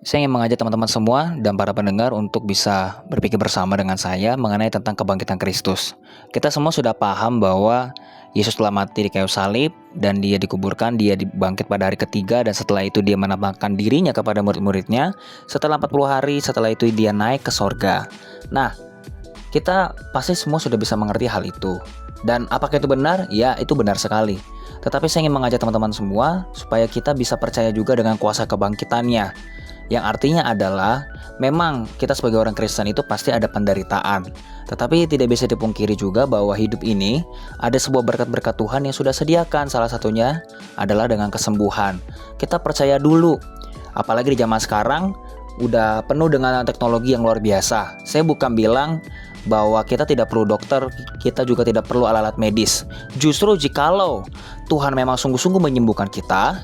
Saya ingin mengajak teman-teman semua dan para pendengar untuk bisa berpikir bersama dengan saya mengenai tentang kebangkitan Kristus. Kita semua sudah paham bahwa Yesus telah mati di kayu salib dan dia dikuburkan, dia dibangkit pada hari ketiga dan setelah itu dia menampakkan dirinya kepada murid-muridnya. Setelah 40 hari setelah itu dia naik ke sorga. Nah, kita pasti semua sudah bisa mengerti hal itu. Dan apakah itu benar? Ya, itu benar sekali. Tetapi saya ingin mengajak teman-teman semua supaya kita bisa percaya juga dengan kuasa kebangkitannya. Yang artinya adalah memang kita sebagai orang Kristen itu pasti ada penderitaan. Tetapi tidak bisa dipungkiri juga bahwa hidup ini ada sebuah berkat-berkat Tuhan yang sudah sediakan. Salah satunya adalah dengan kesembuhan. Kita percaya dulu. Apalagi di zaman sekarang udah penuh dengan teknologi yang luar biasa. Saya bukan bilang bahwa kita tidak perlu dokter, kita juga tidak perlu alat-alat medis. Justru jikalau Tuhan memang sungguh-sungguh menyembuhkan kita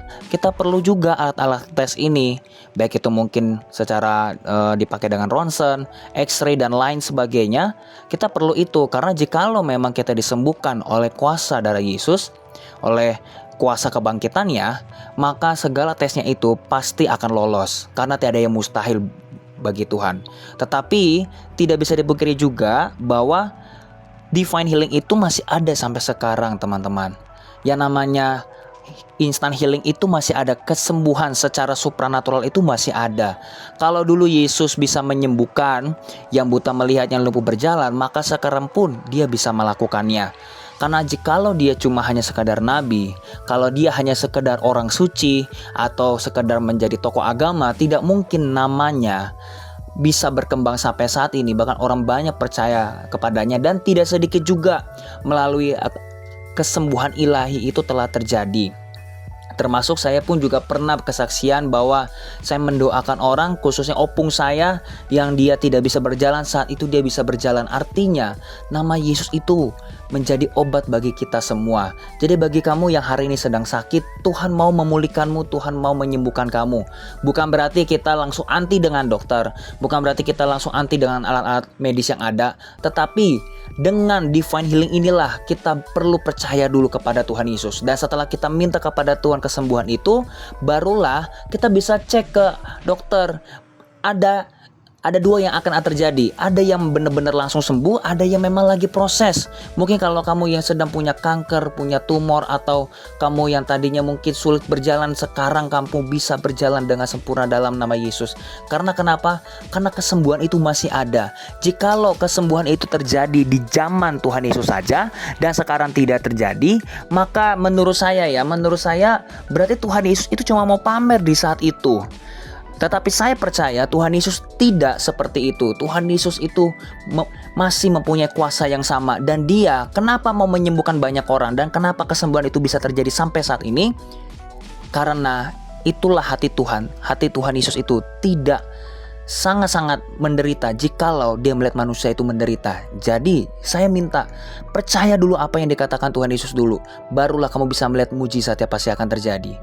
perlu juga alat-alat tes ini. Baik itu mungkin secara dipakai dengan ronsen, X-ray dan lain sebagainya. Kita perlu itu karena jikalau memang kita disembuhkan oleh kuasa darah Yesus, oleh kuasa kebangkitannya, maka segala tesnya itu pasti akan lolos karena tidak ada yang mustahil bagi Tuhan. Tetapi tidak bisa dipungkiri juga bahwa divine healing itu masih ada sampai sekarang, teman-teman. Yang namanya instant healing itu masih ada, kesembuhan secara supranatural itu masih ada. Kalau dulu Yesus bisa menyembuhkan yang buta melihat, yang lumpuh berjalan, maka sekarang pun dia bisa melakukannya. Karena jikalau dia cuma hanya sekadar nabi, kalau dia hanya sekedar orang suci atau sekedar menjadi tokoh agama, tidak mungkin namanya bisa berkembang sampai saat ini. Bahkan orang banyak percaya kepadanya dan tidak sedikit juga melalui kesembuhan ilahi itu telah terjadi. Termasuk saya pun juga pernah kesaksian bahwa saya mendoakan orang, khususnya opung saya yang dia tidak bisa berjalan, saat itu dia bisa berjalan. Artinya nama Yesus itu menjadi obat bagi kita semua. Jadi bagi kamu yang hari ini sedang sakit, Tuhan mau memulihkanmu, Tuhan mau menyembuhkan kamu. Bukan berarti kita langsung anti dengan dokter, bukan berarti kita langsung anti dengan alat-alat medis yang ada, tetapi dengan divine healing inilah kita perlu percaya dulu kepada Tuhan Yesus. Dan setelah kita minta kepada Tuhan kesembuhan itu, barulah kita bisa cek ke dokter. Ada dua yang akan terjadi. Ada yang benar-benar langsung sembuh, ada yang memang lagi proses. Mungkin kalau kamu yang sedang punya kanker, punya tumor, atau kamu yang tadinya mungkin sulit berjalan, sekarang kamu bisa berjalan dengan sempurna dalam nama Yesus. Karena kenapa? Karena kesembuhan itu masih ada. Jikalau kesembuhan itu terjadi di zaman Tuhan Yesus saja dan sekarang tidak terjadi, maka menurut saya berarti Tuhan Yesus itu cuma mau pamer di saat itu. Tetapi saya percaya Tuhan Yesus tidak seperti itu. Tuhan Yesus itu masih mempunyai kuasa yang sama. Dan dia kenapa mau menyembuhkan banyak orang, dan kenapa kesembuhan itu bisa terjadi sampai saat ini? Karena itulah hati Tuhan. Hati Tuhan Yesus itu tidak sangat-sangat menderita jikalau dia melihat manusia itu menderita. Jadi saya minta percaya dulu apa yang dikatakan Tuhan Yesus dulu, barulah kamu bisa melihat mujizat yang pasti akan terjadi.